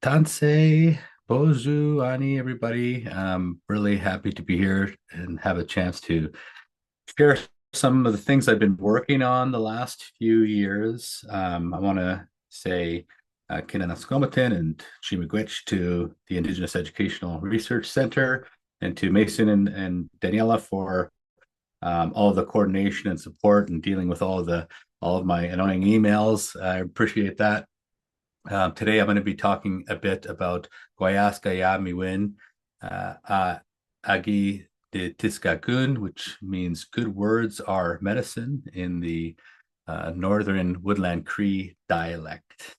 Tansei, Bozu, Ani, everybody. I'm really happy to be here and have a chance to share some of the things I've been working on the last few years. I want to say Kinanaskomatin and Chimigwich to the Indigenous Educational Research Center and to Mason and Daniela for all of the coordination and support and dealing with all of my annoying emails. I appreciate that. Today, I'm going to be talking a bit about Kwayask Ayamiwin, Agi Nitaskākon, which means good words are medicine in the northern Woodland Cree dialect.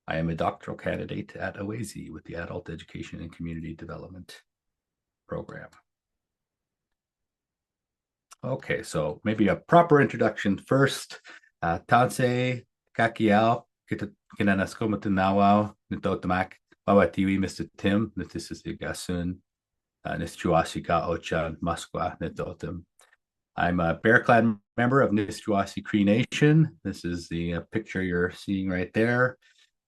I am a doctoral candidate at OISE with the Adult Education and Community Development Program. Okay, so maybe a proper introduction first. Tansei, Kaki, Kinanaskomatin Nitotamak, Wawatiwi, Mr. Tim, Nitisigasun, Nischuasika Ochan, Muskwa, Nitotum. I'm a Bear Clan member of Nischuasi Cree Nation. This is the picture you're seeing right there.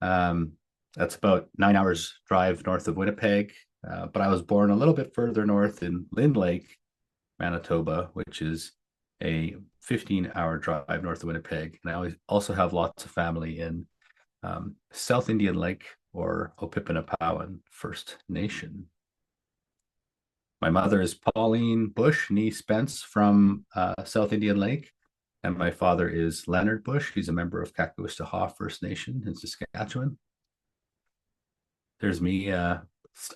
That's about 9 hours drive north of Winnipeg, but I was born a little bit further north in Lynn Lake, Manitoba, which is a 15-hour drive north of Winnipeg. And I also have lots of family in South Indian Lake or Opipinapawan First Nation. My mother is Pauline Busch, nee Spence from South Indian Lake, and my father is Leonard Busch. He's a member of Kaki First Nation in Saskatchewan. There's me.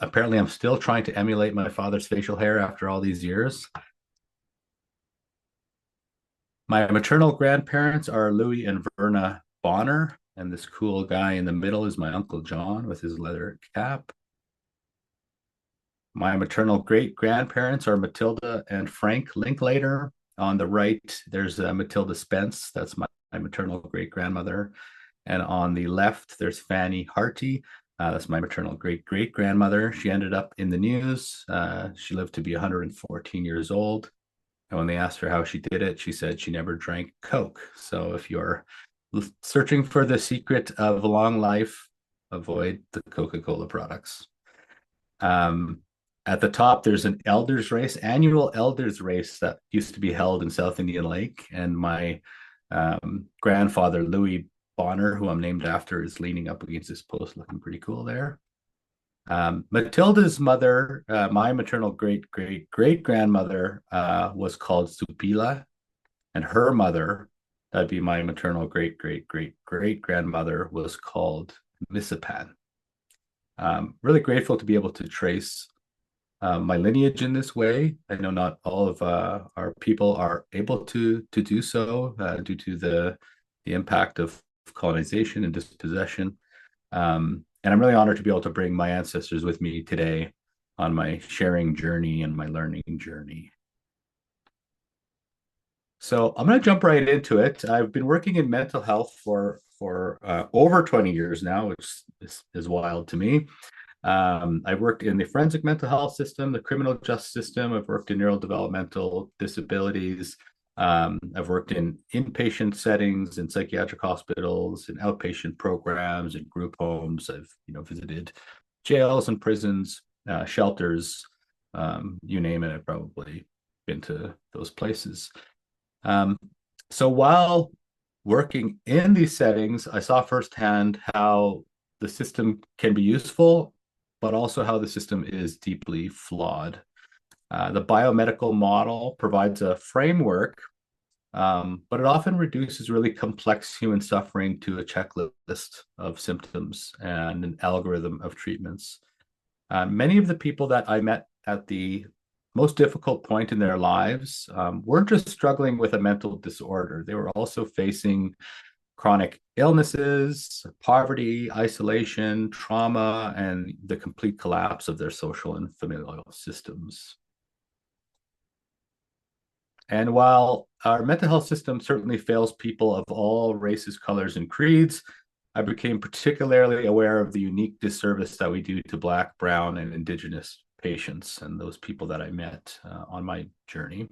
Apparently, I'm still trying to emulate my father's facial hair after all these years. My maternal grandparents are Louis and Verna Bonner, and this cool guy in the middle is my Uncle John with his leather cap. My maternal great-grandparents are Matilda and Frank Linklater. On the right, there's Matilda Spence. That's my maternal great-grandmother. And on the left, there's Fanny Harty. That's my maternal great-great-grandmother. She ended up in the news. She lived to be 114 years old. And when they asked her how she did it, she said she never drank Coke. So if you're searching for the secret of a long life, avoid the Coca-Cola products. At the top, there's an elders race, annual elders race that used to be held in South Indian Lake. And my grandfather, Louis Bonner, who I'm named after, is leaning up against this post, looking pretty cool there. Matilda's mother, my maternal great-great-great-grandmother, was called Supila, and her mother, that'd be my maternal great-great-great-great-grandmother, was called Missipan. Really grateful to be able to trace my lineage in this way. I know not all of our people are able to do so due to the impact of colonization and dispossession. And I'm really honored to be able to bring my ancestors with me today on my sharing journey and my learning journey. So I'm going to jump right into it. I've been working in mental health for over 20 years now, which is wild to me. I've worked in the forensic mental health system, the criminal justice system. I've worked in neurodevelopmental disabilities. I've worked in inpatient settings, in psychiatric hospitals, in outpatient programs, in group homes. I've visited jails and prisons, shelters, you name it. I've probably been to those places. So while working in these settings, I saw firsthand how the system can be useful, but also how the system is deeply flawed. The biomedical model provides a framework, but it often reduces really complex human suffering to a checklist of symptoms and an algorithm of treatments. Many of the people that I met at the most difficult point in their lives weren't just struggling with a mental disorder. They were also facing chronic illnesses, poverty, isolation, trauma, and the complete collapse of their social and familial systems. And while our mental health system certainly fails people of all races, colors, and creeds, I became particularly aware of the unique disservice that we do to Black, Brown, and Indigenous patients and those people that I met on my journey.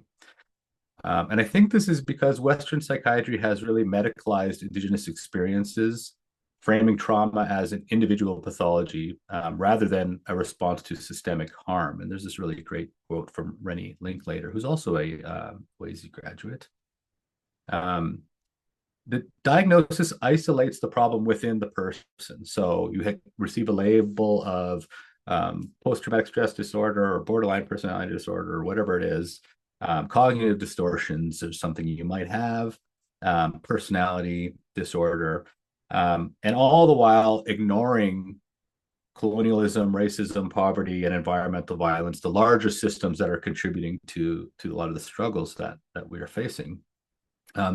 And I think this is because Western psychiatry has really medicalized Indigenous experiences framing trauma as an individual pathology rather than a response to systemic harm. And there's this really great quote from Rennie Linklater, who's also a OISE graduate. The diagnosis isolates the problem within the person. So you receive a label of post-traumatic stress disorder or borderline personality disorder or whatever it is, cognitive distortions or something you might have, personality disorder, and all the while ignoring colonialism, racism, poverty, and environmental violence, the larger systems that are contributing to a lot of the struggles that we are facing.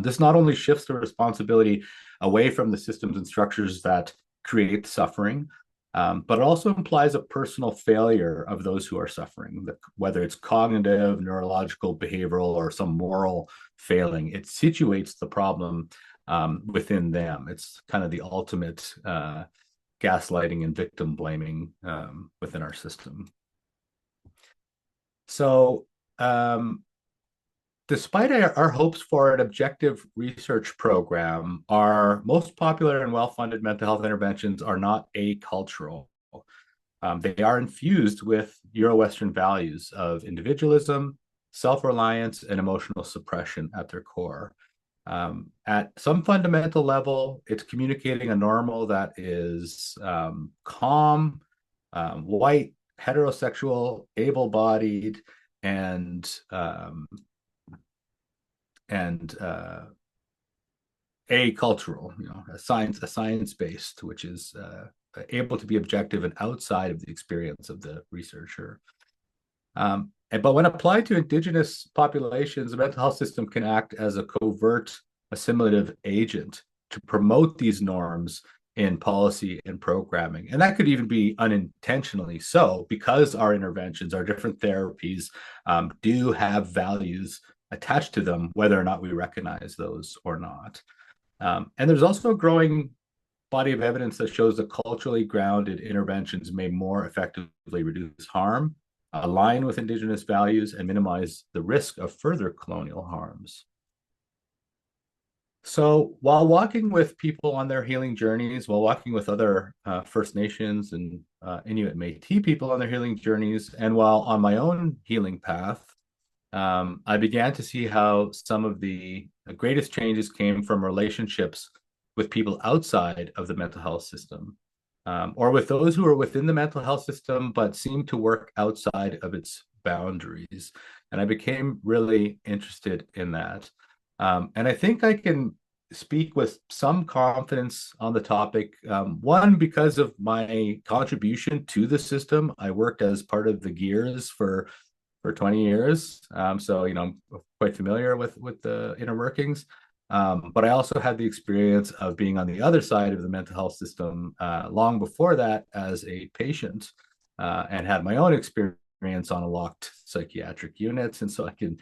This not only shifts the responsibility away from the systems and structures that create suffering, but it also implies a personal failure of those who are suffering, whether it's cognitive, neurological, behavioral, or some moral failing. It situates the problem within them. It's kind of the ultimate gaslighting and victim blaming within our system. So, despite our hopes for an objective research program, our most popular and well-funded mental health interventions are not acultural. They are infused with Euro-Western values of individualism, self-reliance, and emotional suppression at their core. At some fundamental level, it's communicating a normal that is calm, white, heterosexual, able-bodied, and acultural, a science-based, which is able to be objective and outside of the experience of the researcher. But when applied to Indigenous populations, the mental health system can act as a covert assimilative agent to promote these norms in policy and programming. And that could even be unintentionally so, because our interventions, our different therapies do have values attached to them, whether or not we recognize those or not. And there's also a growing body of evidence that shows that culturally grounded interventions may more effectively reduce harm, align with Indigenous values, and minimize the risk of further colonial harms. So while walking with people on their healing journeys, while walking with other First Nations and Inuit Métis people on their healing journeys, and while on my own healing path, I began to see how some of the greatest changes came from relationships with people outside of the mental health system, or with those who are within the mental health system but seem to work outside of its boundaries. And I became really interested in that. And I think I can speak with some confidence on the topic. One, because of my contribution to the system. I worked as part of the gears for 20 years. So, I'm quite familiar with the inner workings. But I also had the experience of being on the other side of the mental health system long before that as a patient, and had my own experience on a locked psychiatric units. And so I can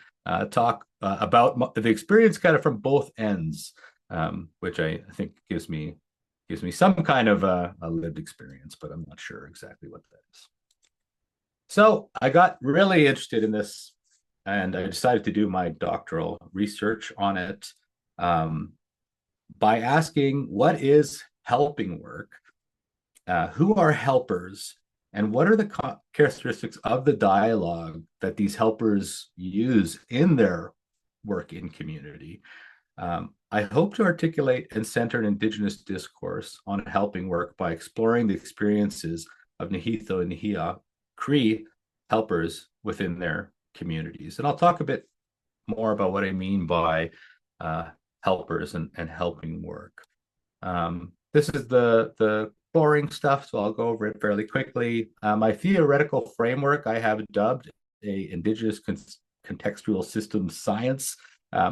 talk about the experience kind of from both ends, which I think gives me some kind of a lived experience, but I'm not sure exactly what that is. So I got really interested in this, and I decided to do my doctoral research on it by asking, what is helping work? Who are helpers? And what are the characteristics of the dialogue that these helpers use in their work in community? I hope to articulate and center an Indigenous discourse on helping work by exploring the experiences of Nēhîthâwâk and Nēhîthâwâk Cree helpers within their communities. And I'll talk a bit more about what I mean by helpers and helping work. This is the boring stuff, so I'll go over it fairly quickly. My theoretical framework I have dubbed a Indigenous contextual systems science,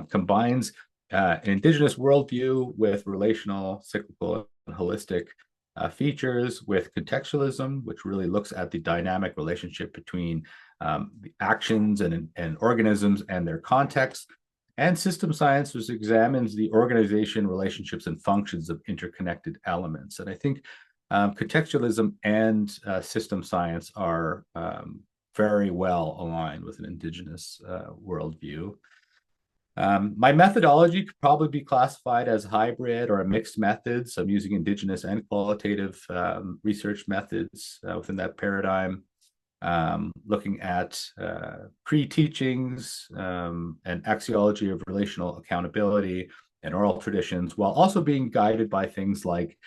combines an Indigenous worldview with relational, cyclical, and holistic features, with contextualism, which really looks at the dynamic relationship between the actions and organisms and their context, and system science, which examines the organization, relationships, and functions of interconnected elements. And I think contextualism and system science are very well aligned with an Indigenous worldview. My methodology could probably be classified as hybrid or a mixed method. So I'm using Indigenous and qualitative research methods within that paradigm, looking at Cree teachings and axiology of relational accountability and oral traditions, while also being guided by things like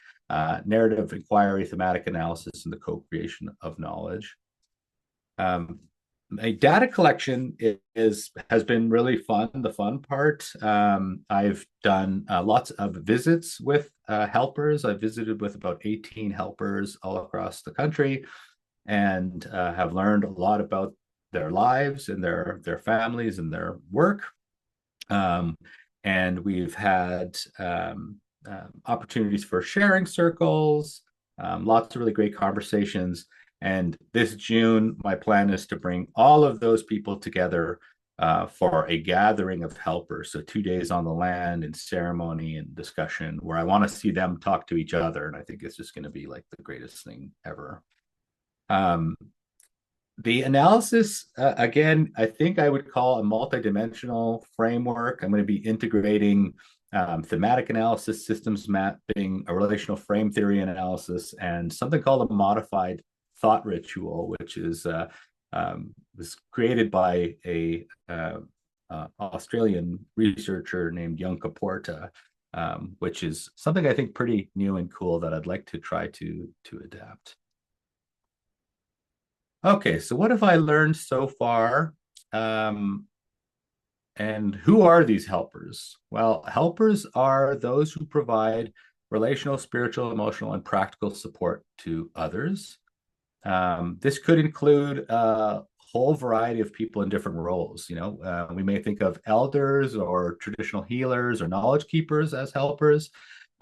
narrative inquiry, thematic analysis, and the co-creation of knowledge. A data collection has been really fun, the fun part. I've done lots of visits with helpers. I've visited with about 18 helpers all across the country and have learned a lot about their lives and their families and their work. And we've had opportunities for sharing circles, lots of really great conversations. And this June, my plan is to bring all of those people together for a gathering of helpers. So 2 days on the land and ceremony and discussion where I want to see them talk to each other. And I think it's just going to be like the greatest thing ever. The analysis, again, I think I would call a multidimensional framework. I'm going to be integrating thematic analysis, systems mapping, a relational frame theory analysis, and something called a modified thought ritual, which is was created by a Australian researcher named Yunka Porta, which is something I think pretty new and cool that I'd like to try to adapt. Okay, so what have I learned so far? And who are these helpers? Well, helpers are those who provide relational, spiritual, emotional, and practical support to others. This could include a whole variety of people in different roles. We may think of elders or traditional healers or knowledge keepers as helpers,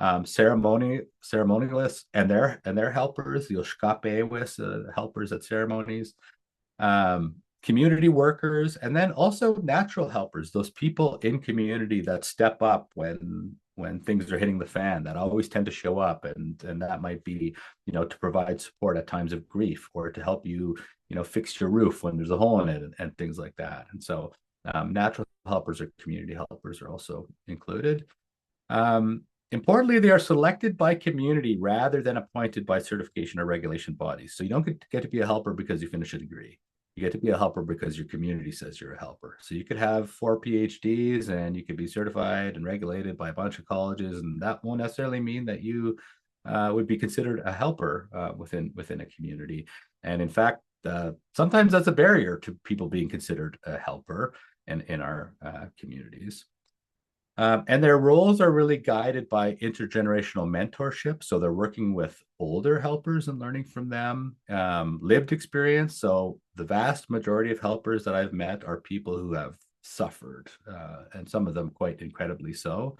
ceremonialists and their helpers, the Oshkapewis, helpers at ceremonies, community workers, and then also natural helpers, those people in community that step up when things are hitting the fan, that always tend to show up, and that might be, to provide support at times of grief, or to help you, fix your roof when there's a hole in it, and things like that. And so natural helpers or community helpers are also included. Importantly, they are selected by community rather than appointed by certification or regulation bodies. So you don't get to be a helper because you finish a degree. You get to be a helper because your community says you're a helper. So you could have 4 PhDs and you could be certified and regulated by a bunch of colleges, and that won't necessarily mean that you would be considered a helper within a community. And in fact, sometimes that's a barrier to people being considered a helper in our communities. And their roles are really guided by intergenerational mentorship. So they're working with older helpers and learning from them, lived experience. So the vast majority of helpers that I've met are people who have suffered, and some of them quite incredibly so,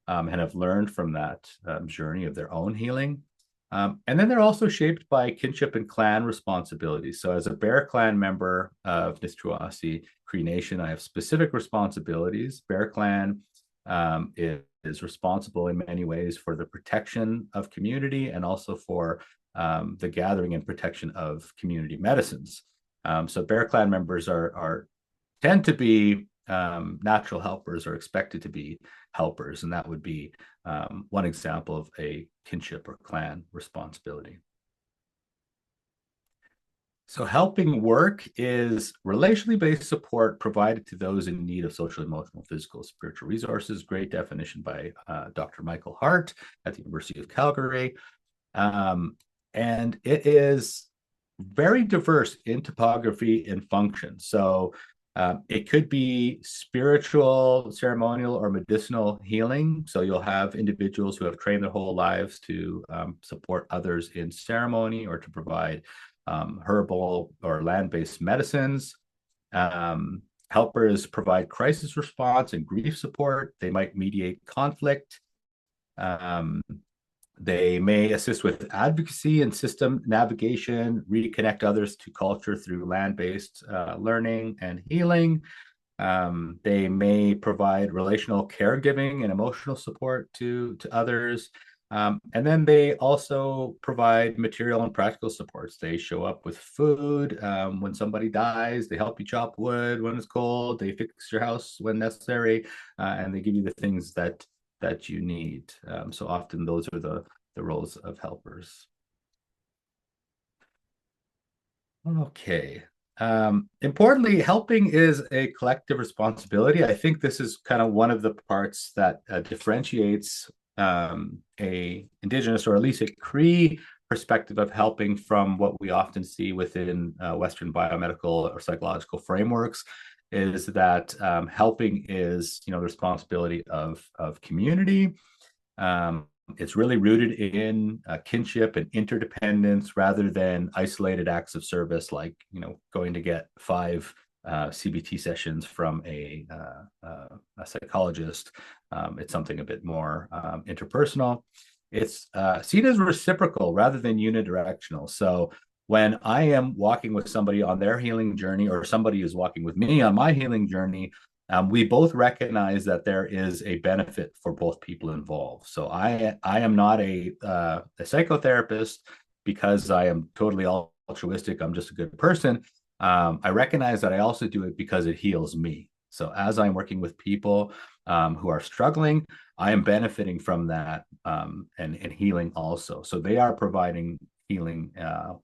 and have learned from that journey of their own healing. And then they're also shaped by kinship and clan responsibilities. So as a Bear Clan member of Nitaskākon Cree Nation, I have specific responsibilities. Bear Clan is responsible in many ways for the protection of community and also for the gathering and protection of community medicines. So Bear Clan members tend to be natural helpers, or expected to be helpers, and that would be one example of a kinship or clan responsibility. So helping work is relationally based support provided to those in need of social, emotional, physical, spiritual resources. Great definition by Dr. Michael Hart at the University of Calgary. And it is very diverse in topography and function. So it could be spiritual, ceremonial, or medicinal healing. So you'll have individuals who have trained their whole lives to support others in ceremony or to provide herbal or land-based medicines. Helpers provide crisis response and grief support. They might mediate conflict. They may assist with advocacy and system navigation, reconnect others to culture through land-based learning and healing. They may provide relational caregiving and emotional support to others. And then they also provide material and practical supports. They show up with food when somebody dies. They help you chop wood when it's cold. They fix your house when necessary, and they give you the things that you need. So often those are the roles of helpers. Okay. Importantly, helping is a collective responsibility. I think this is kind of one of the parts that differentiates a Indigenous or at least a Cree perspective of helping from what we often see within Western biomedical or psychological frameworks, is that helping is, the responsibility of community. It's really rooted in kinship and interdependence rather than isolated acts of service, like going to get 5 CBT sessions from a psychologist. It's something a bit more interpersonal. It's seen as reciprocal rather than unidirectional. So when I am walking with somebody on their healing journey, or somebody is walking with me on my healing journey, we both recognize that there is a benefit for both people involved. So I am not a psychotherapist because I am totally altruistic. I'm just a good person. I recognize that I also do it because it heals me. So as I'm working with people who are struggling, I am benefiting from that and healing also. So they are providing healing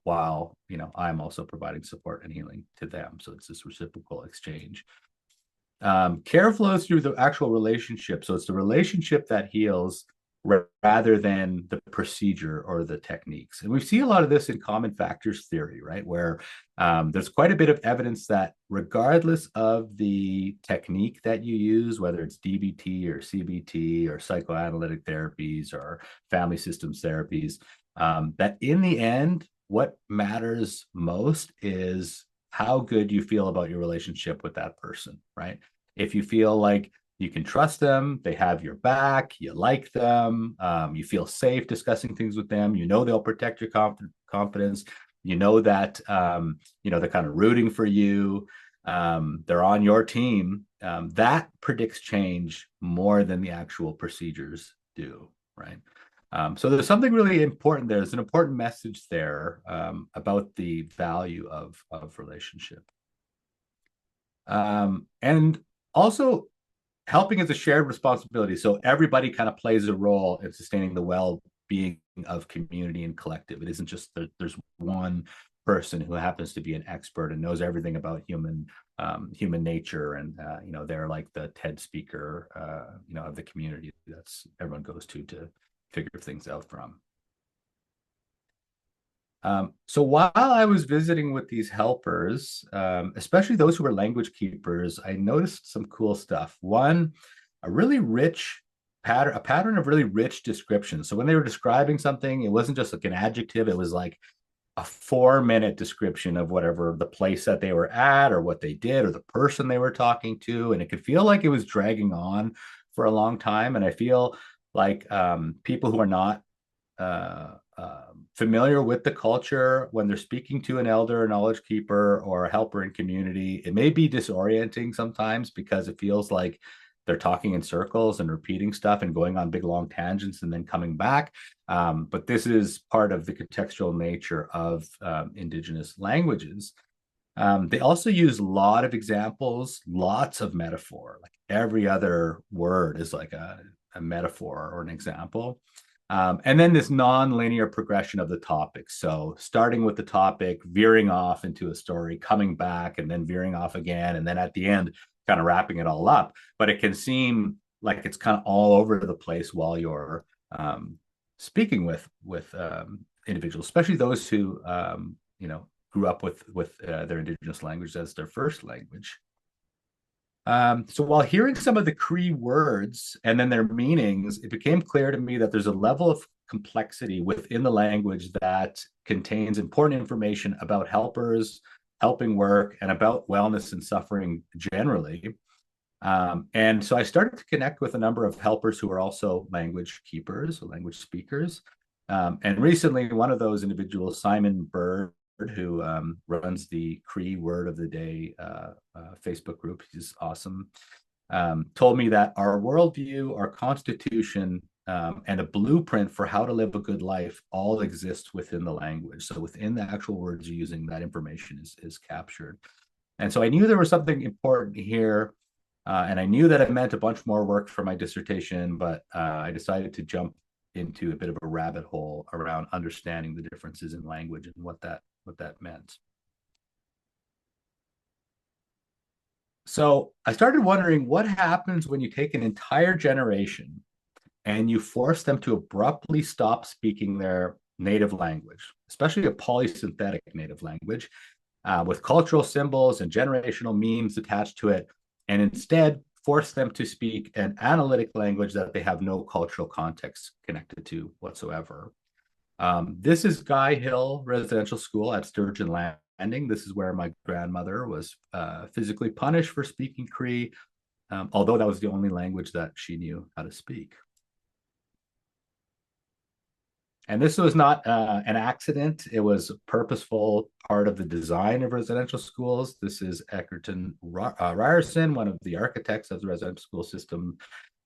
while I'm also providing support and healing to them. So it's this reciprocal exchange. Care flows through the actual relationship. So it's the relationship that heals rather than the procedure or the techniques. And we see a lot of this in common factors theory, right? Where there's quite a bit of evidence that regardless of the technique that you use, whether it's DBT or CBT or psychoanalytic therapies or family systems therapies, that in the end, what matters most is how good you feel about your relationship with that person, right? If you feel like you can trust them, they have your back, you like them, you feel safe discussing things with them, they'll protect your confidence, that, they're kind of rooting for you, they're on your team, that predicts change more than the actual procedures do, right? So there's something really important there. There's an important message there about the value of relationship. And also, helping is a shared responsibility. So everybody kind of plays a role in sustaining the well-being of community and collective. It isn't just there's one person who happens to be an expert and knows everything about human nature, and they're like the TED speaker of the community that's everyone goes to figure things out from. So while I was visiting with these helpers, especially those who were language keepers, I noticed some cool stuff. One, a really rich pattern, a pattern of really rich descriptions. So when they were describing something, it wasn't just like an adjective, it was like a 4-minute description of whatever the place that they were at or what they did or the person they were talking to. And it could feel like it was dragging on for a long time. And I feel like people who are not familiar with the culture, when they're speaking to an elder, a knowledge keeper, or a helper in community, it may be disorienting sometimes because it feels like they're talking in circles and repeating stuff and going on big long tangents and then coming back. But this is part of the contextual nature of Indigenous languages. They also use a lot of examples, lots of metaphor. Like every other word is like a metaphor or an example. And then this non-linear progression of the topic. So starting with the topic, veering off into a story, coming back, and then veering off again, and then at the end, kind of wrapping it all up. But it can seem like it's kind of all over the place while you're speaking with individuals, especially those who grew up with their Indigenous language as their first language. So while hearing some of the Cree words and then their meanings, it became clear to me that there's a level of complexity within the language that contains important information about helpers, helping work, and about wellness and suffering generally. And so I started to connect with a number of helpers who are also language keepers, or language speakers. And recently, one of those individuals, Simon Bird, who runs the Cree Word of the Day Facebook group, he's awesome, told me that our worldview, our constitution, and a blueprint for how to live a good life all exists within the language. So within the actual words you're using, that information is captured. And so I knew there was something important here, and I knew that it meant a bunch more work for my dissertation, but I decided to jump into a bit of a rabbit hole around understanding the differences in language and what that meant. So I started wondering what happens when you take an entire generation and you force them to abruptly stop speaking their native language, especially a polysynthetic native language, with cultural symbols and generational memes attached to it, and instead force them to speak an analytic language that they have no cultural context connected to whatsoever. This is Guy Hill Residential School at Sturgeon Landing. This is where my grandmother was physically punished for speaking Cree, although that was the only language that she knew how to speak. And this was not an accident. It was a purposeful part of the design of residential schools. This is Egerton Ryerson, one of the architects of the residential school system.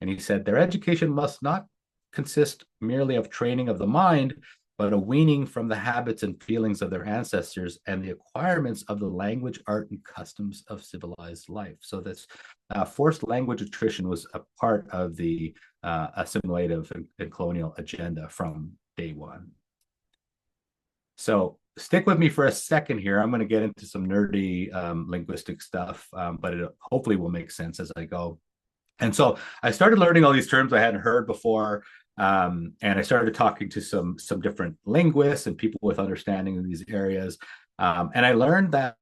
And he said, their education must not consist merely of training of the mind, but a weaning from the habits and feelings of their ancestors and the acquirements of the language, art, and customs of civilized life. So this forced language attrition was a part of the assimilative and colonial agenda from day one. So stick with me for a second here. I'm going to get into some nerdy linguistic stuff, but it hopefully will make sense as I go. And so I started learning all these terms I hadn't heard before, and I started talking to some different linguists and people with understanding in these areas. And I learned that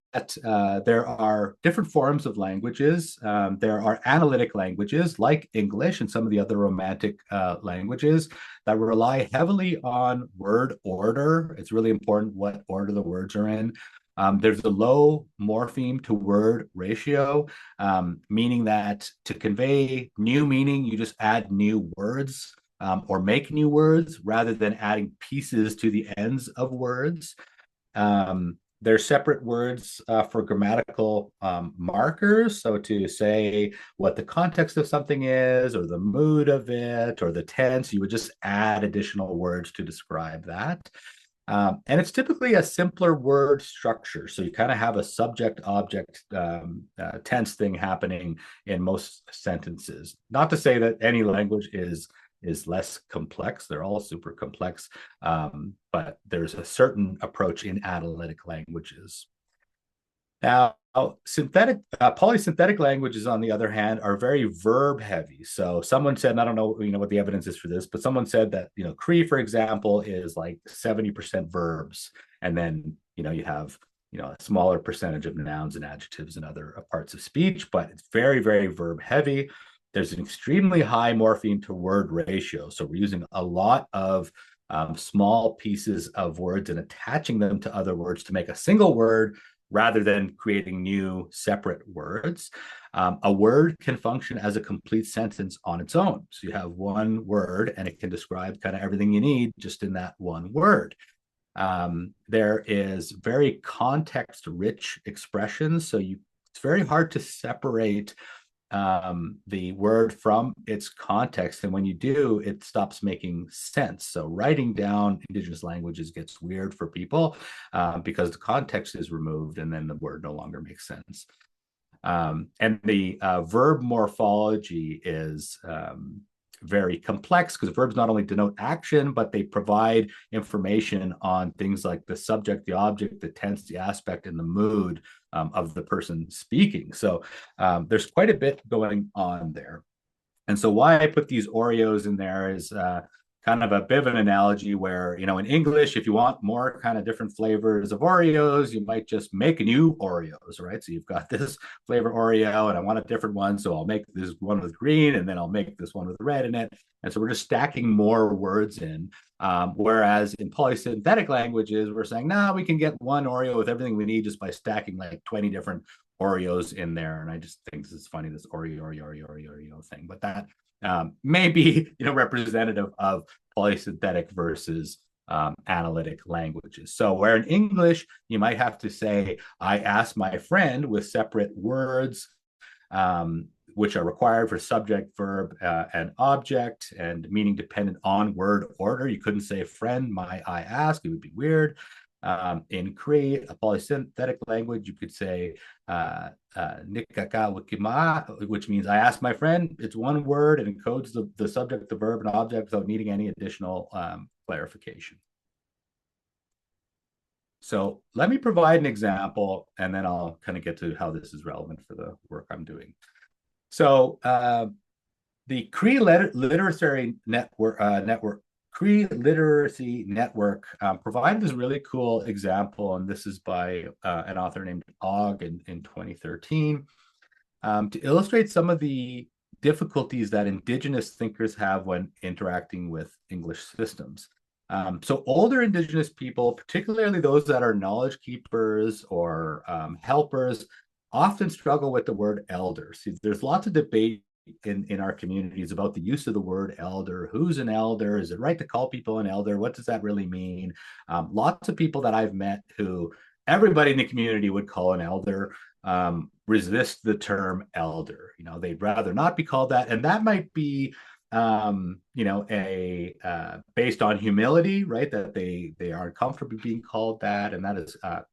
there are different forms of languages. There are analytic languages like English and some of the other Romantic languages that rely heavily on word order. It's really important what order the words are in. There's a low morpheme to word ratio, meaning that to convey new meaning, you just add new words or make new words rather than adding pieces to the ends of words. There's separate words for grammatical markers. So to say what the context of something is, or the mood of it, or the tense, you would just add additional words to describe that. And it's typically a simpler word structure. So you kind of have a subject-object tense thing happening in most sentences. Not to say that any language is less complex. They're all super complex, but there's a certain approach in analytic languages. Now, polysynthetic languages, on the other hand, are very verb heavy. So someone said, and I don't know, what the evidence is for this, but someone said that, Cree, for example, is like 70% verbs. And then, you have, a smaller percentage of nouns and adjectives and other parts of speech, but it's very, very verb heavy. There's an extremely high morpheme to word ratio. So we're using a lot of small pieces of words and attaching them to other words to make a single word rather than creating new separate words. A word can function as a complete sentence on its own. So you have one word and it can describe kind of everything you need just in that one word. There is very context-rich expressions. So it's very hard to separate the word from its context. And when you do, it stops making sense. So writing down Indigenous languages gets weird for people because the context is removed and then the word no longer makes sense. And the verb morphology is very complex because verbs not only denote action, but they provide information on things like the subject, the object, the tense, the aspect, and the mood of the person speaking. So there's quite a bit going on there. And so why I put these Oreos in there is kind of a bit of an analogy where, in English, if you want more kind of different flavors of Oreos, you might just make new Oreos, right? So you've got this flavor Oreo and I want a different one. So I'll make this one with green and then I'll make this one with red in it. And so we're just stacking more words in. Whereas in polysynthetic languages, we're saying, no, we can get one Oreo with everything we need just by stacking like 20 different Oreos in there. And I just think this is funny, this Oreo thing. But that may be representative of polysynthetic versus analytic languages. So where in English, you might have to say, I asked my friend with separate words which are required for subject, verb, and object, and meaning dependent on word order. You couldn't say friend, I ask, it would be weird. In Cree, a polysynthetic language, you could say Nitaskākon, which means I ask my friend. It's one word and encodes the subject, the verb, and object without needing any additional clarification. So let me provide an example, and then I'll kind of get to how this is relevant for the work I'm doing. So the Cree Literacy Network Cree Literacy Network provided this really cool example, and this is by an author named Og in 2013, to illustrate some of the difficulties that Indigenous thinkers have when interacting with English systems. So older Indigenous people, particularly those that are knowledge keepers or helpers, often struggle with the word elder. See, there's lots of debate in our communities about the use of the word elder. Who's an elder? Is it right to call people an elder? What does that really mean? Lots of people that I've met who everybody in the community would call an elder resist the term elder. You know, they'd rather not be called that. And that might be you know, based on humility, right? That they aren't comfortable being called that, and that is a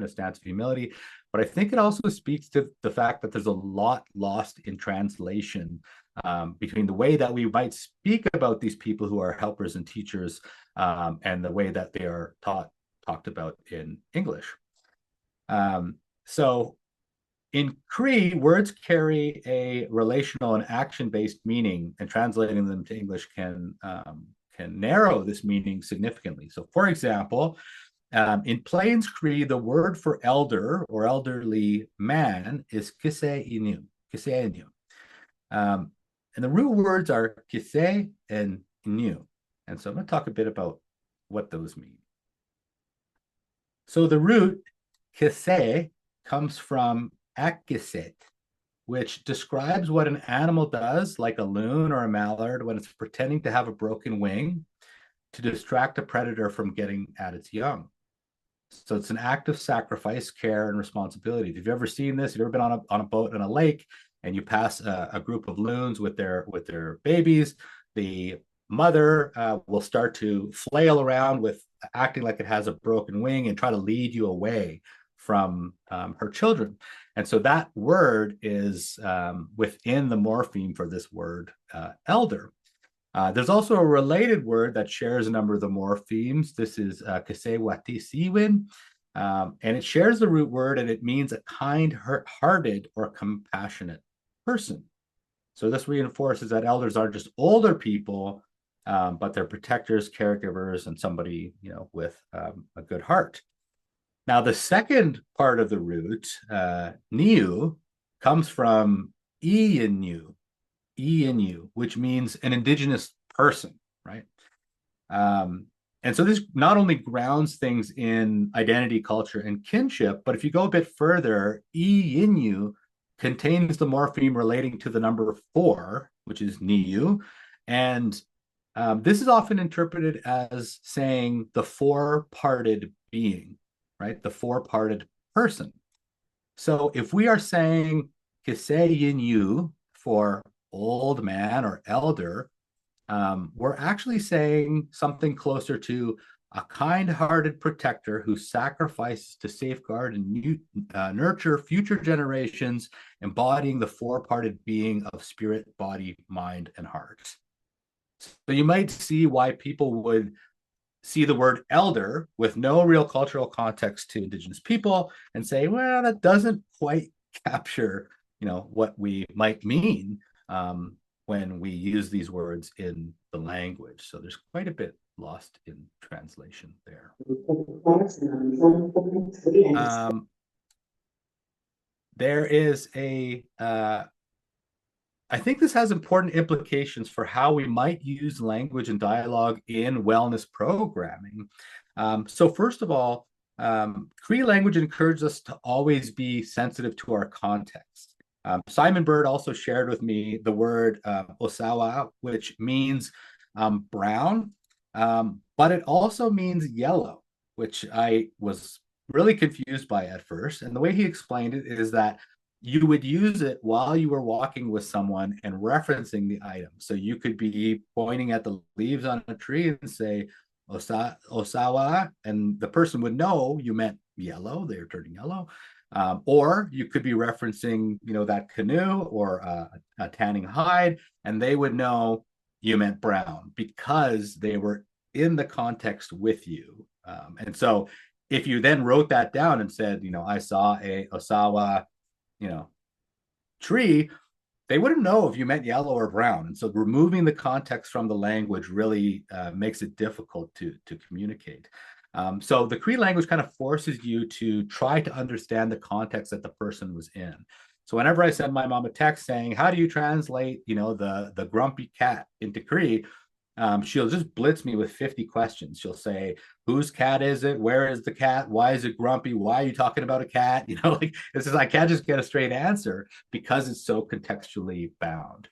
stance of humility. But I think it also speaks to the fact that there's a lot lost in translation between the way that we might speak about these people who are helpers and teachers and the way that they are talked about in English. So in Cree, words carry a relational and action-based meaning, and translating them to English can narrow this meaning significantly. So, for example, in Plains Cree, the word for elder or elderly man is kise inu, kise inu. And the root words are kise and inu. And so I'm going to talk a bit about what those mean. So the root kise comes from akiset, which describes what an animal does, like a loon or a mallard, when it's pretending to have a broken wing to distract a predator from getting at its young. So it's an act of sacrifice, care, and responsibility. If you've ever seen this, if you've ever been on a boat on a lake and you pass a group of loons with their babies, the mother will start to flail around with acting like it has a broken wing and try to lead you away from her children. And so that word is within the morpheme for this word, elder. There's also a related word that shares a number of the morphemes. This is Ayamiwin, and it shares the root word, and it means a kind-hearted or compassionate person. So this reinforces that elders aren't just older people, but they're protectors, caregivers, and somebody, you know, with a good heart. Now, the second part of the root, niu, comes from inu, which means an Indigenous person, right? And so this not only grounds things in identity, culture, and kinship, but if you go a bit further, inu contains the morpheme relating to the number 4, which is niu, and this is often interpreted as saying the four-parted being, right? The four-parted person. So if we are saying kisei for old man or elder, we're actually saying something closer to a kind-hearted protector who sacrifices to safeguard and nurture future generations, embodying the four-parted being of spirit, body, mind, and heart. So you might see why people would see the word elder with no real cultural context to Indigenous people and say, well, that doesn't quite capture, you know, what we might mean when we use these words in the language. So there's quite a bit lost in translation there. There is I think this has important implications for how we might use language and dialogue in wellness programming. So first of all, Cree language encourages us to always be sensitive to our context. Simon Bird also shared with me the word osawa, which means brown, but it also means yellow, which I was really confused by at first. And the way he explained it is that you would use it while you were walking with someone and referencing the item. So you could be pointing at the leaves on a tree and say, Osawa, and the person would know you meant yellow, they're turning yellow. Or you could be referencing, that canoe or a tanning hide, and they would know you meant brown because they were in the context with you. And so if you then wrote that down and said, I saw a Osawa, tree, they wouldn't know if you meant yellow or brown. And so removing the context from the language really makes it difficult to communicate. So the Cree language kind of forces you to try to understand the context that the person was in. So whenever I send my mom a text saying, how do you translate, the grumpy cat into Cree? She'll just blitz me with 50 questions. She'll say, whose cat is it? Where is the cat? Why is it grumpy? Why are you talking about a cat? It's just, I can't just get a straight answer because it's so contextually bound.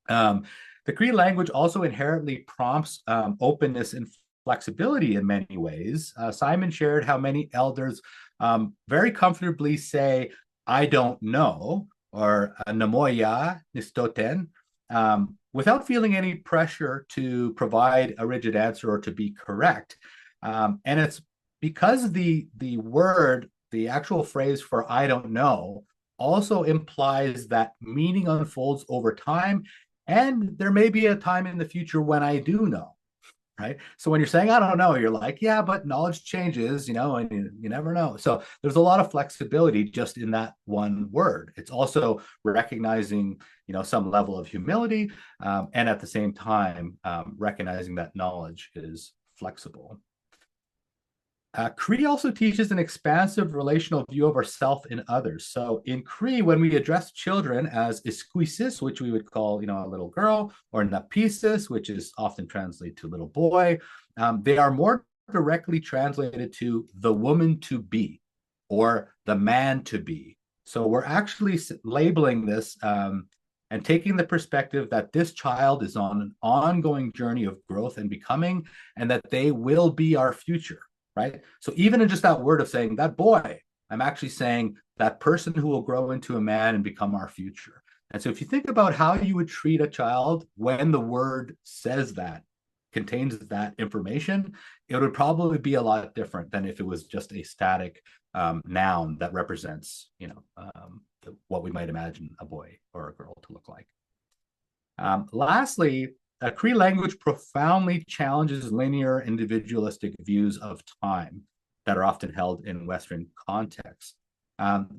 The Cree language also inherently prompts openness and flexibility in many ways. Simon shared how many elders very comfortably say, I don't know, or namoya nistoten, without feeling any pressure to provide a rigid answer or to be correct. And it's because the word, the actual phrase for I don't know, also implies that meaning unfolds over time. And there may be a time in the future when I do know, right? So when you're saying, I don't know, you're like, yeah, but knowledge changes, and you never know. So there's a lot of flexibility just in that one word. It's also recognizing, some level of humility, and at the same time, recognizing that knowledge is flexible. Cree also teaches an expansive relational view of ourself and others. So in Cree, when we address children as isquisis, which we would call, a little girl, or napisis, which is often translated to little boy, they are more directly translated to the woman to be or the man to be. So we're actually labeling this and taking the perspective that this child is on an ongoing journey of growth and becoming, and that they will be our future. Right? So even in just that word of saying that boy, I'm actually saying that person who will grow into a man and become our future. And so if you think about how you would treat a child when the word says that, contains that information, it would probably be a lot different than if it was just a static noun that represents, what we might imagine a boy or a girl to look like. Lastly, Cree language profoundly challenges linear individualistic views of time that are often held in Western contexts.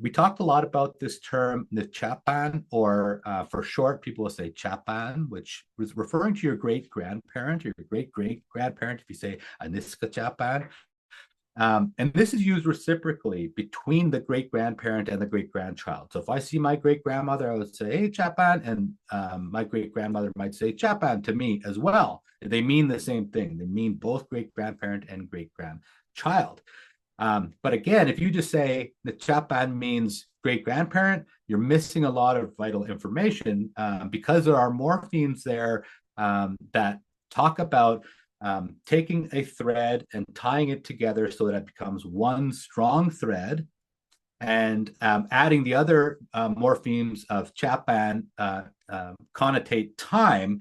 We talked a lot about this term, Nichapan, or for short, people will say Chapan, which was referring to your great-grandparent or your great-great-grandparent, if you say Aniska Chapan. And this is used reciprocally between the great-grandparent and the great-grandchild. So if I see my great-grandmother, I would say, hey, Chapan, and my great-grandmother might say Chapan to me as well. They mean the same thing. They mean both great-grandparent and great-grandchild. But again, if you just say the Chapan means great-grandparent, you're missing a lot of vital information because there are morphemes there that talk about taking a thread and tying it together so that it becomes one strong thread, and adding the other morphemes of Chapan connotate time.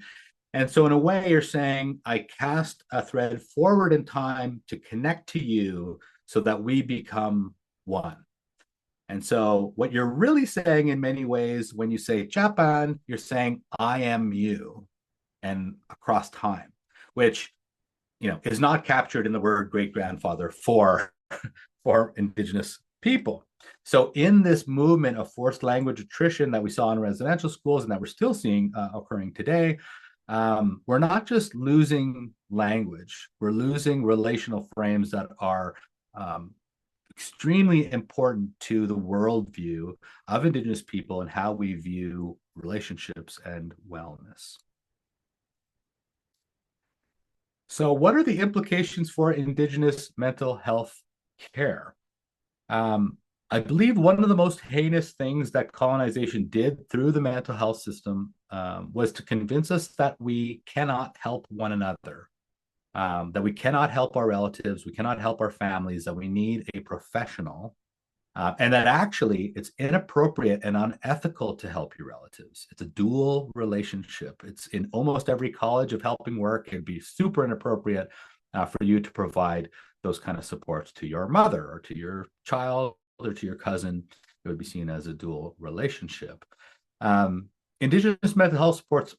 And so in a way, you're saying, I cast a thread forward in time to connect to you so that we become one. And so what you're really saying in many ways, when you say Chapan, you're saying, I am you, and across time, which is not captured in the word great-grandfather for Indigenous people. So in this movement of forced language attrition that we saw in residential schools and that we're still seeing occurring today, we're not just losing language, we're losing relational frames that are extremely important to the worldview of Indigenous people and how we view relationships and wellness. So what are the implications for Indigenous mental health care? I believe one of the most heinous things that colonization did through the mental health system was to convince us that we cannot help one another, that we cannot help our relatives, we cannot help our families, that we need a professional And that actually it's inappropriate and unethical to help your relatives. It's a dual relationship. It's in almost every college of helping work. It'd be super inappropriate for you to provide those kind of supports to your mother or to your child or to your cousin. It would be seen as a dual relationship. Indigenous mental health supports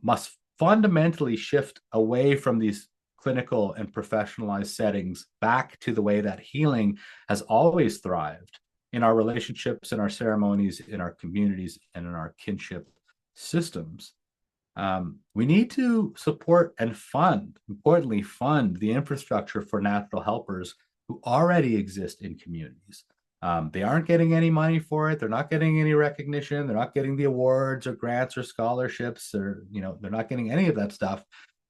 must fundamentally shift away from these clinical and professionalized settings back to the way that healing has always thrived in our relationships, in our ceremonies, in our communities, and in our kinship systems. We need to support and importantly, fund the infrastructure for natural helpers who already exist in communities. They aren't getting any money for it. They're not getting any recognition. They're not getting the awards or grants or scholarships, or they're not getting any of that stuff.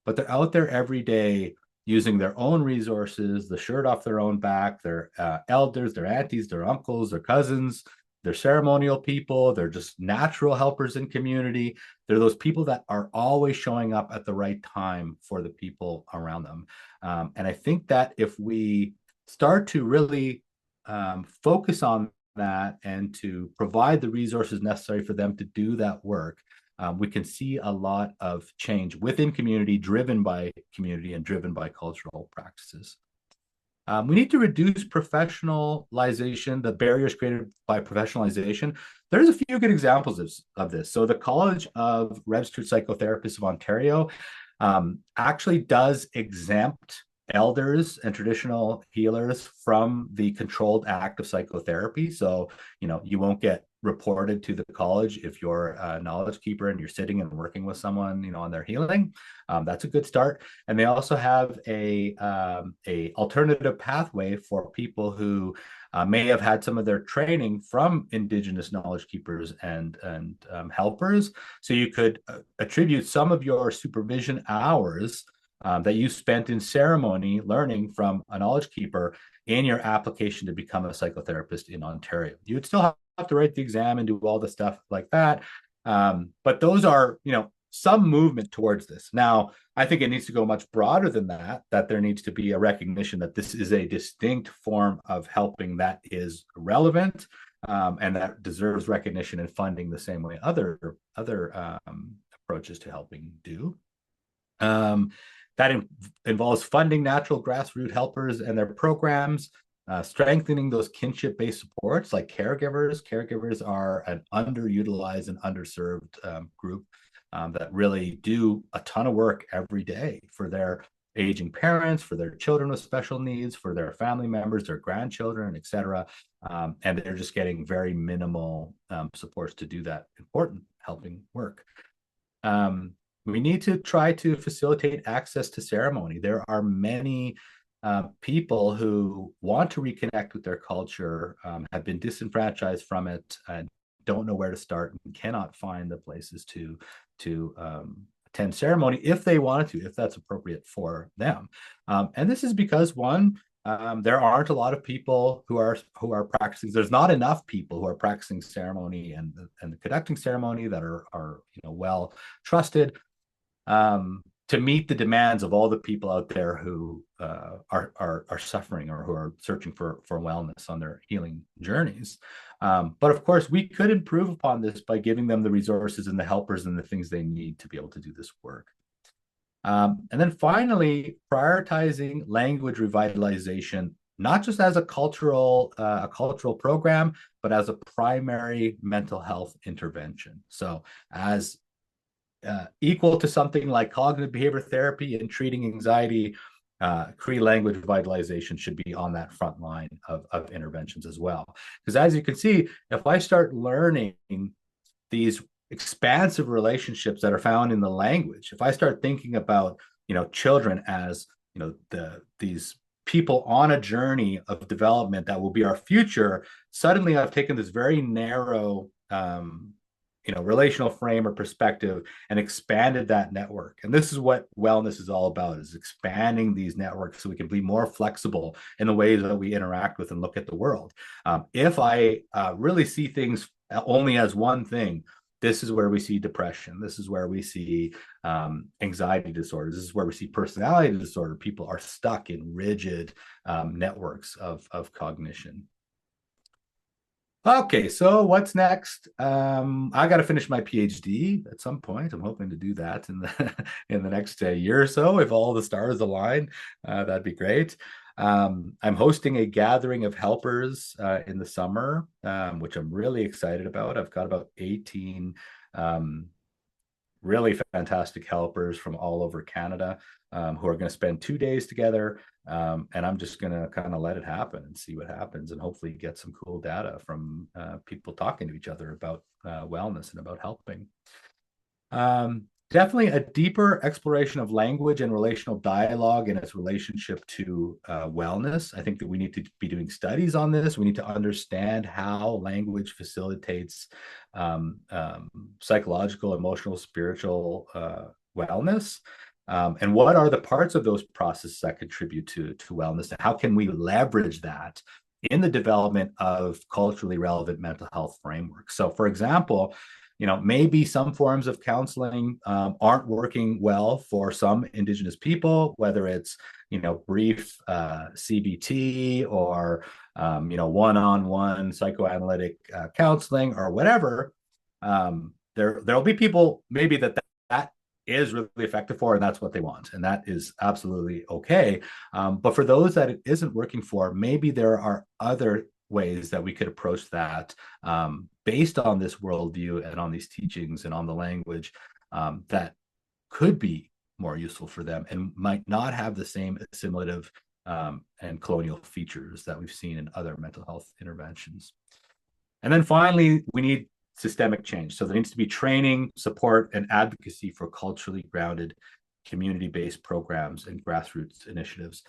But they're out there every day using their own resources, the shirt off their own back, their elders, their aunties, their uncles, their cousins, they're ceremonial people. They're just natural helpers in community. They're those people that are always showing up at the right time for the people around them. And I think that if we start to really focus on that and to provide the resources necessary for them to do that work, we can see a lot of change within community, driven by community and driven by cultural practices. We need to reduce professionalization, the barriers created by professionalization. There's a few good examples of this. So the College of Registered Psychotherapists of Ontario actually does exempt elders and traditional healers from the controlled act of psychotherapy. So, you won't get reported to the college if you're a knowledge keeper and you're sitting and working with someone, on their healing. That's a good start. And they also have a alternative pathway for people who may have had some of their training from Indigenous knowledge keepers and helpers. So you could attribute some of your supervision hours that you spent in ceremony learning from a knowledge keeper in your application to become a psychotherapist in Ontario. You would still have to write the exam and do all the stuff like that. But those are, some movement towards this. Now, I think it needs to go much broader than that, that there needs to be a recognition that this is a distinct form of helping that is relevant and that deserves recognition and funding the same way other approaches to helping do. That involves funding natural grassroots helpers and their programs, strengthening those kinship-based supports like caregivers. Caregivers are an underutilized and underserved group that really do a ton of work every day for their aging parents, for their children with special needs, for their family members, their grandchildren, et cetera. And they're just getting very minimal supports to do that important helping work. We need to try to facilitate access to ceremony. There are many people who want to reconnect with their culture, have been disenfranchised from it, and don't know where to start, and cannot find the places to attend ceremony if they wanted to, if that's appropriate for them. And this is because, one, there aren't a lot of people who are practicing. There's not enough people who are practicing ceremony and conducting ceremony that are well trusted to meet the demands of all the people out there who are suffering or who are searching for wellness on their healing journeys. But of course, we could improve upon this by giving them the resources and the helpers and the things they need to be able to do this work. And then finally, prioritizing language revitalization, not just as a cultural program, but as a primary mental health intervention. So as equal to something like cognitive behavior therapy in treating anxiety, Cree language revitalization should be on that front line of interventions as well. Because as you can see, if I start learning these expansive relationships that are found in the language, if I start thinking about children as these people on a journey of development that will be our future, suddenly I've taken this very narrow relational frame or perspective and expanded that network. And this is what wellness is all about, is expanding these networks so we can be more flexible in the ways that we interact with and look at the world. If I really see things only as one thing, this is where we see depression. This is where we see anxiety disorders. This is where we see personality disorder. People are stuck in rigid networks of cognition. Okay, so what's next? I got to finish my PhD at some point. I'm hoping to do that in the in the next year or so, if all the stars align. That'd be great. I'm hosting a gathering of helpers in the summer, which I'm really excited about. I've got about 18 um, really fantastic helpers from all over Canada who are going to spend 2 days together. And I'm just going to kind of let it happen and see what happens and hopefully get some cool data from people talking to each other about wellness and about helping. Definitely a deeper exploration of language and relational dialogue and its relationship to wellness. I think that we need to be doing studies on this. We need to understand how language facilitates psychological, emotional, spiritual wellness. And what are the parts of those processes that contribute to wellness? And how can we leverage that in the development of culturally relevant mental health frameworks? So, for example, maybe some forms of counseling aren't working well for some Indigenous people, whether it's, brief CBT or, one-on-one psychoanalytic counseling or whatever. There'll be people maybe that is really effective for, and that's what they want. And that is absolutely okay. But for those that it isn't working for, maybe there are other ways that we could approach that based on this worldview and on these teachings and on the language that could be more useful for them and might not have the same assimilative and colonial features that we've seen in other mental health interventions. And then finally, we need systemic change. So there needs to be training, support, and advocacy for culturally grounded, community-based programs and grassroots initiatives.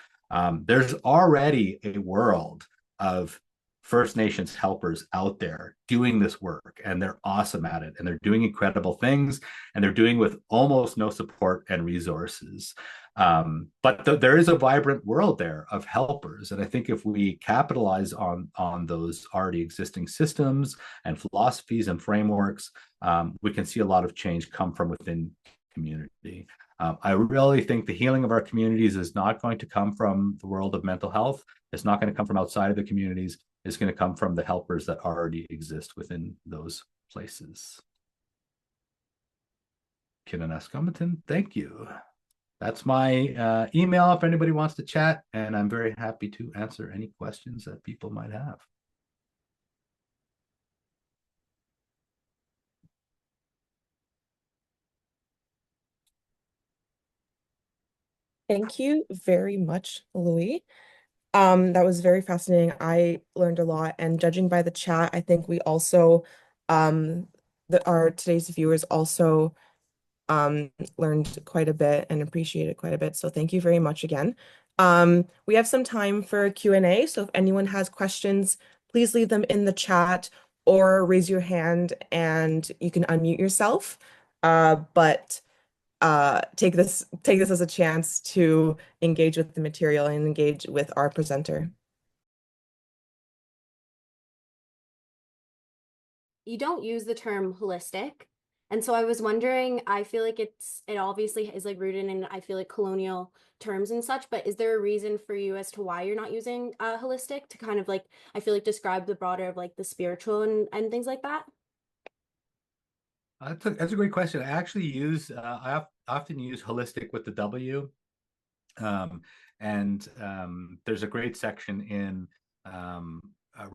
There's already a world of First Nations helpers out there doing this work, and they're awesome at it, and they're doing incredible things, and they're doing with almost no support and resources. But there is a vibrant world there of helpers, and I think if we capitalize on those already existing systems and philosophies and frameworks, we can see a lot of change come from within community. I really think the healing of our communities is not going to come from the world of mental health. It's not going to come from outside of the communities. It's going to come from the helpers that already exist within those places. Nitaskākon, thank you. That's my email if anybody wants to chat, and I'm very happy to answer any questions that people might have. Thank you very much, Louis. That was very fascinating. I learned a lot, and judging by the chat, I think we also, that our today's viewers also learned quite a bit and appreciated quite a bit. So thank you very much again. We have some time for Q&A, so if anyone has questions, please leave them in the chat or raise your hand and you can unmute yourself. But take this as a chance to engage with the material and engage with our presenter. You don't use the term holistic. And so I was wondering, I feel like it obviously is like rooted in, I feel like colonial terms and such, but is there a reason for you as to why you're not using holistic to kind of like, I feel like describe the broader of like the spiritual and things like that? That's a great question. I actually I often use holistic with the W. Um, and there's a great section in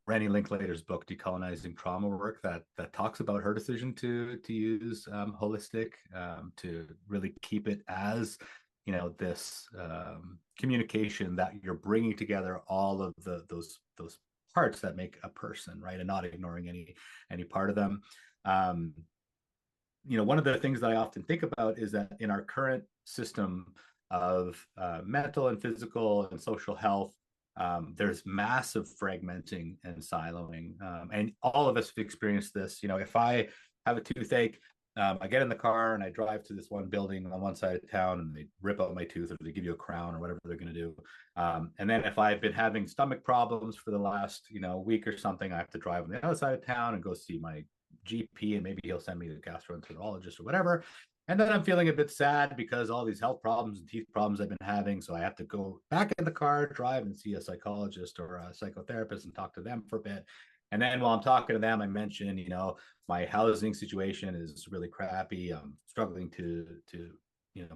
Rennie Linklater's book, Decolonizing Trauma Work, that talks about her decision to use holistic to really keep it as this communication that you're bringing together all of those parts that make a person, right, and not ignoring any part of them. One of the things that I often think about is that in our current system of mental and physical and social health, there's massive fragmenting and siloing. And all of us have experienced this. If I have a toothache, I get in the car and I drive to this one building on one side of town and they rip out my tooth or they give you a crown or whatever they're going to do. And then if I've been having stomach problems for the last, week or something, I have to drive on the other side of town and go see my GP, and maybe he'll send me to the gastroenterologist or whatever. And then I'm feeling a bit sad because all these health problems and teeth problems I've been having. So I have to go back in the car, drive and see a psychologist or a psychotherapist and talk to them for a bit. And then while I'm talking to them, I mention, my housing situation is really crappy. I'm struggling to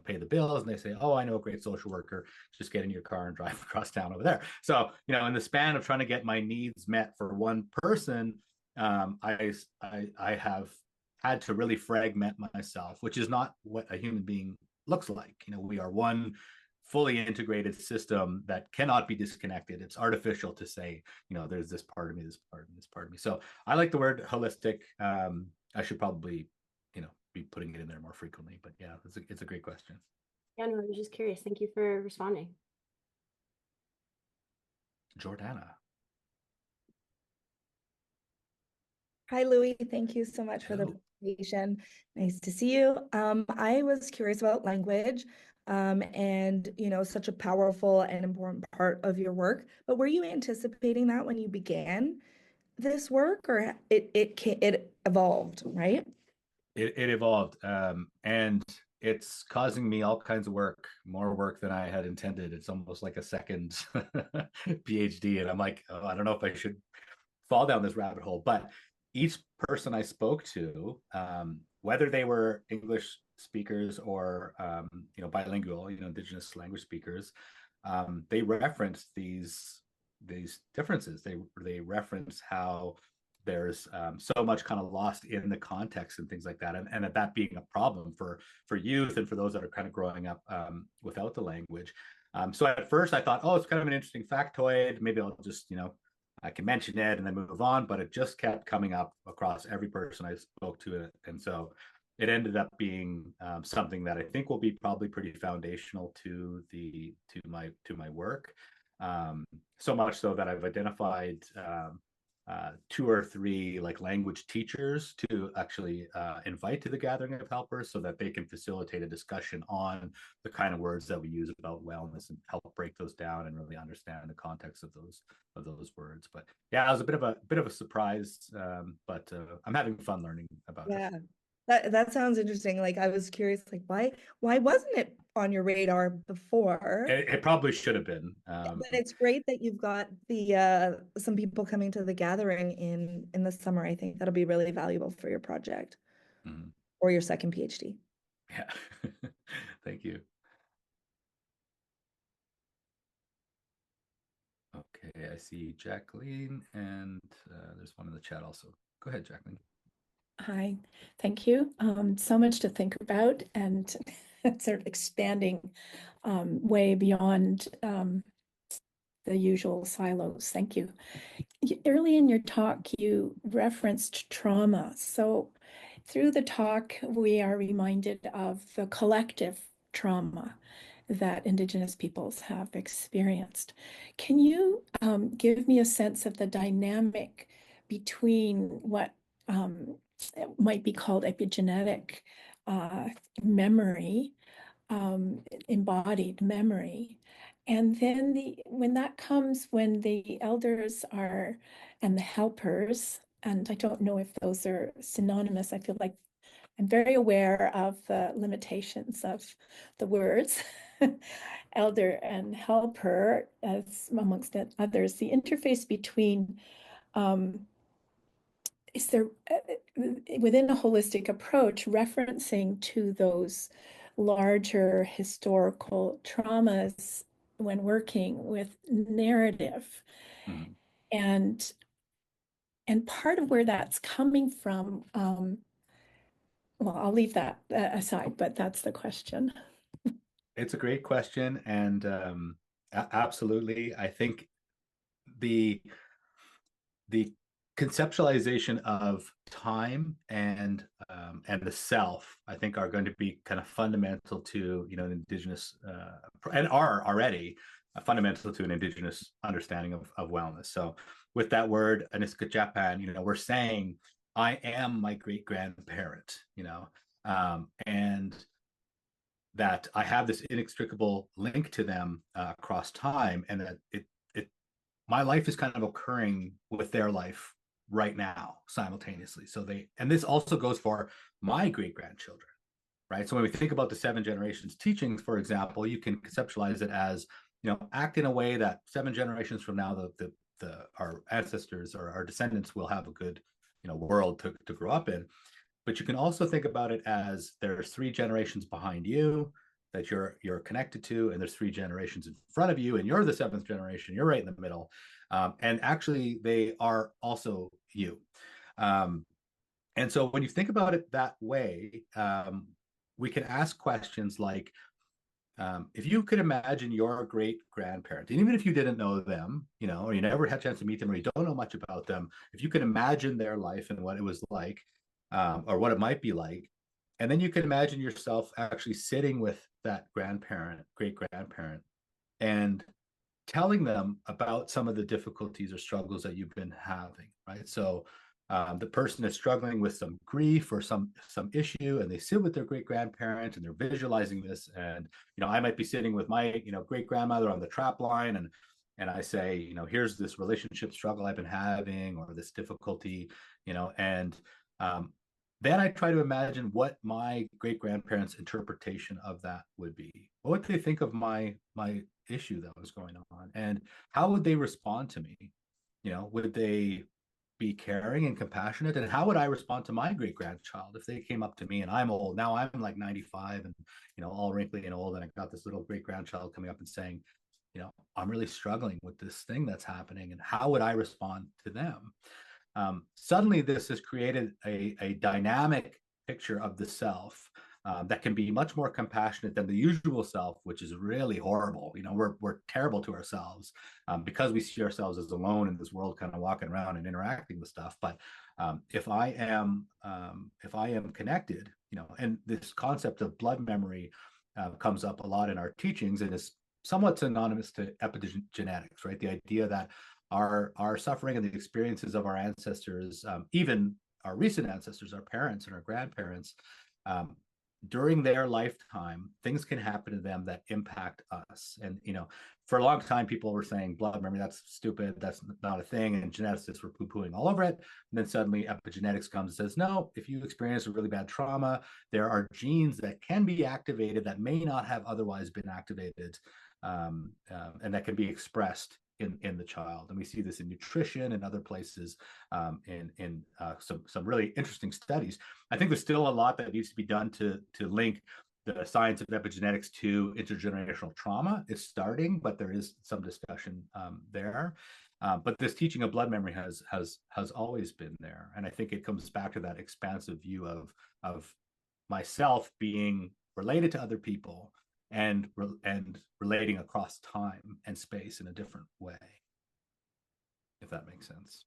pay the bills. And they say, oh, I know a great social worker. Just get in your car and drive across town over there. So, in the span of trying to get my needs met for one person, I have had to really fragment myself, which is not what a human being looks like. We are one fully integrated system that cannot be disconnected. It's artificial to say, there's this part of me, this part of me, this part of me. So I like the word holistic. I should probably, be putting it in there more frequently. But yeah, it's a great question. Yeah, no, I was just curious. Thank you for responding. Jordana. Hi, Louis. Thank you so much for the presentation. Nice to see you. I was curious about language, and such a powerful and important part of your work. But were you anticipating that when you began this work, or it evolved, right? It evolved, and it's causing me all kinds of work, more work than I had intended. It's almost like a second PhD, and I'm like, oh, I don't know if I should fall down this rabbit hole. But each person I spoke to, whether they were English speakers or bilingual, Indigenous language speakers, they referenced these differences. They reference how there's so much kind of lost in the context and things like that, and that being a problem for youth and for those that are kind of growing up without the language. So at first I thought, oh, it's kind of an interesting factoid. Maybe I'll just I can mention it and then move on, but it just kept coming up across every person I spoke to, and so it ended up being something that I think will be probably pretty foundational to my work. So much so that I've identified 2 or 3 language teachers to actually invite to the gathering of helpers so that they can facilitate a discussion on the kind of words that we use about wellness and help break those down and really understand the context of those words. But yeah, it was a bit of a surprise, but I'm having fun learning about it. Yeah. That sounds interesting. I was curious, why wasn't it on your radar before? It probably should have been. But it's great that you've got the some people coming to the gathering in the summer. I think that'll be really valuable for your project or your second PhD. Yeah. Thank you. Okay, I see Jacqueline, and there's one in the chat also. Go ahead, Jacqueline. Hi, thank you. So much to think about, and sort of expanding way beyond the usual silos. Thank you. Early in your talk, you referenced trauma. So through the talk, we are reminded of the collective trauma that Indigenous peoples have experienced. Can you give me a sense of the dynamic between what might be called epigenetic memory, embodied memory, and then when the elders are and the helpers, and I don't know if those are synonymous. I feel like I'm very aware of the limitations of the words elder and helper, as amongst others. The interface between is there within a holistic approach referencing to those larger historical traumas when working with narrative, and part of where that's coming from, well, I'll leave that aside, but that's the question. It's a great question, and absolutely, I think the conceptualization of time and the self, I think, are going to be kind of fundamental to an Indigenous and are already fundamental to an Indigenous understanding of wellness. So with that word, Aniska Japan, we're saying I am my great grandparent, and that I have this inextricable link to them across time, and that my life is kind of occurring with their life right now simultaneously. So and this also goes for my great grandchildren, right? So when we think about the 7 generations teachings, for example, you can conceptualize it as act in a way that 7 generations from now the our ancestors or our descendants will have a good, world to grow up in. But you can also think about it as there's 3 generations behind you that you're connected to, and there's 3 generations in front of you, and you're the 7th generation. You're right in the middle, and actually they are also you. And so when you think about it that way, we can ask questions like, if you could imagine your great grandparent, and even if you didn't know them, or you never had a chance to meet them, or you don't know much about them, if you could imagine their life and what it was like, or what it might be like, and then you can imagine yourself actually sitting with that great grandparent, and telling them about some of the difficulties or struggles that you've been having, right? So the person is struggling with some grief or some issue, and they sit with their great grandparent and they're visualizing this. And I might be sitting with my great grandmother on the trap line, and I say, here's this relationship struggle I've been having, or this difficulty, and then I try to imagine what my great grandparents' interpretation of that would be. What would they think of my issue that was going on, and how would they respond to me? Would they be caring and compassionate? And how would I respond to my great grandchild if they came up to me, and I'm old now, I'm like 95 and all wrinkly and old, and I got this little great grandchild coming up and saying, I'm really struggling with this thing that's happening, and how would I respond to them? Suddenly this has created a dynamic picture of the self that can be much more compassionate than the usual self, which is really horrible. We're terrible to ourselves because we see ourselves as alone in this world, kind of walking around and interacting with stuff. But if I am connected, and this concept of blood memory comes up a lot in our teachings, and is somewhat synonymous to epigenetics, right? The idea that our suffering and the experiences of our ancestors, even our recent ancestors, our parents and our grandparents, during their lifetime, things can happen to them that impact us. And, for a long time, people were saying blood memory, that's stupid, that's not a thing. And geneticists were poo-pooing all over it. And then suddenly epigenetics comes and says, no, if you experience a really bad trauma, there are genes that can be activated that may not have otherwise been activated, and that can be expressed in the child. And we see this in nutrition and other places, in some really interesting studies. I think there's still a lot that needs to be done to link the science of epigenetics to intergenerational trauma. It's starting, but there is some discussion there. But this teaching of blood memory has always been there, and I think it comes back to that expansive view of myself being related to other people, and relating across time and space in a different way, if that makes sense.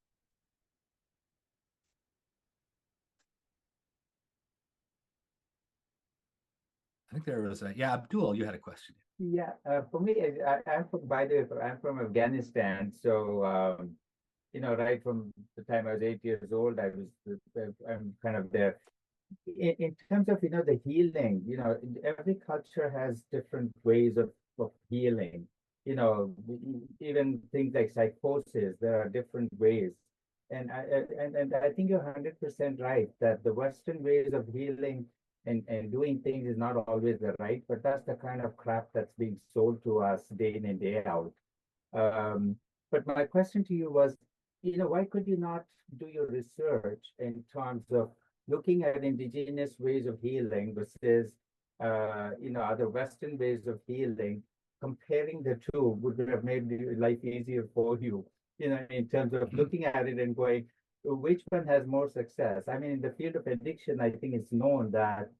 I think there was Abdul, you had a question. Yeah, for me, I'm from, by the way, I'm from Afghanistan. So, right from the time I was 8 years old, I'm kind of there. In terms of, the healing, every culture has different ways of healing. Even things like psychosis, there are different ways. And I think you're 100% right that the Western ways of healing and doing things is not always the right, but that's the kind of crap that's being sold to us day in and day out. But my question to you was, why could you not do your research in terms of looking at indigenous ways of healing versus, other Western ways of healing, comparing the two would have made life easier for you, in terms of looking at it and going, which one has more success? I mean, in the field of addiction, I think it's known that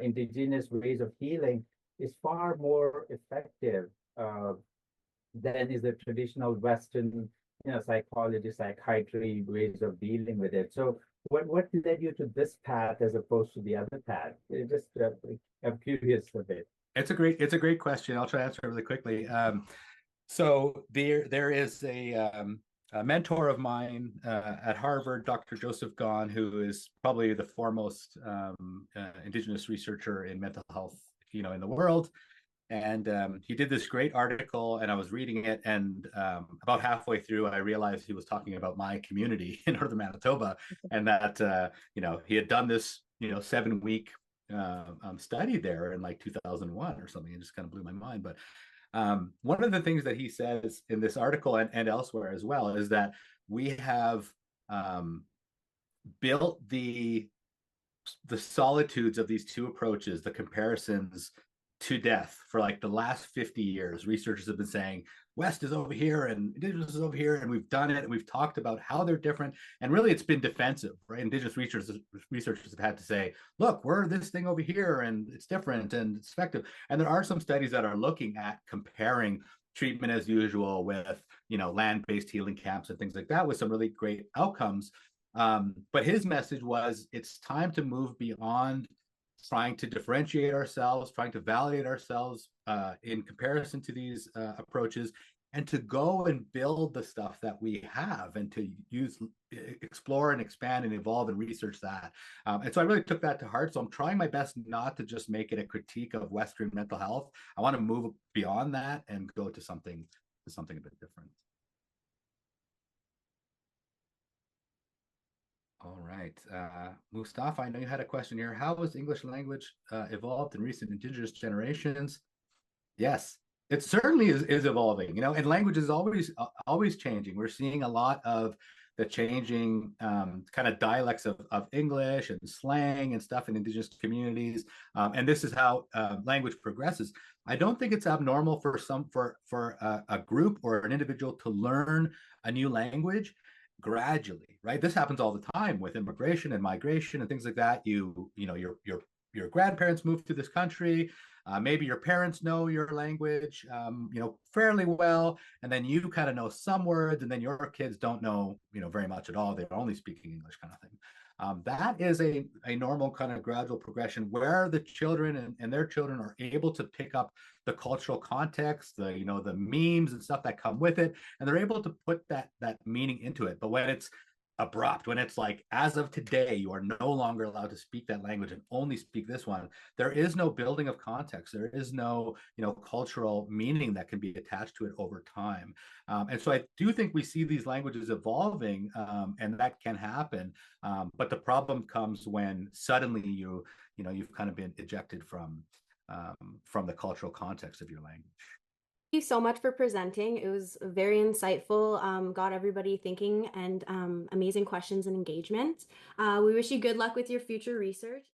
indigenous ways of healing is far more effective than is the traditional Western, psychology, psychiatry ways of dealing with it. So what led you to this path as opposed to the other path? I'm curious a bit. It's a great question. I'll try to answer it really quickly. So there is a mentor of mine at Harvard, Dr. Joseph Gahn, who is probably the foremost Indigenous researcher in mental health, in the world. And he did this great article, and I was reading it, and about halfway through, I realized he was talking about my community in northern Manitoba, and that he had done this 7-week study there in like 2001 or something. It just kind of blew my mind. But One of the things that he says in this article and elsewhere as well is that we have built the solitudes of these two approaches, the comparisons, to death for like the last 50 years. Researchers have been saying West is over here and Indigenous is over here, and we've done it and we've talked about how they're different, and really it's been defensive, right? Indigenous researchers have had to say, look, we're this thing over here and it's different and it's effective. And there are some studies that are looking at comparing treatment as usual with, you know, land-based healing camps and things like that, with some really great outcomes. But his message was, it's time to move beyond trying to differentiate ourselves, trying to validate ourselves in comparison to these approaches, and to go and build the stuff that we have and to explore and expand and evolve and research that. And so I really took that to heart. So I'm trying my best not to just make it a critique of Western mental health. I want to move beyond that and go to something a bit different. All right. Mustafa, I know you had a question here. How has English language evolved in recent Indigenous generations? Yes, it certainly is evolving, you know, and language is always changing. We're seeing a lot of the changing kind of dialects of English and slang and stuff in Indigenous communities. And this is how language progresses. I don't think it's abnormal for a group or an individual to learn a new language gradually, right? This happens all the time with immigration and migration and things like that. You know, your grandparents moved to this country. Maybe your parents know your language, you know, fairly well, and then you kind of know some words, and then your kids don't know, you know, very much at all. They're only speaking English, kind of thing. That is a normal kind of gradual progression where the children and their children are able to pick up the cultural context, the, you know, the memes and stuff that come with it, and they're able to put that meaning into it. But when it's abrupt, when it's like, as of today, you are no longer allowed to speak that language and only speak this one, there is no building of context. There is no, you know, cultural meaning that can be attached to it over time. And so I do think we see these languages evolving, and that can happen. But the problem comes when suddenly you know, you've kind of been ejected from the cultural context of your language. Thank you so much for presenting. It was very insightful, got everybody thinking, and amazing questions and engagement. We wish you good luck with your future research.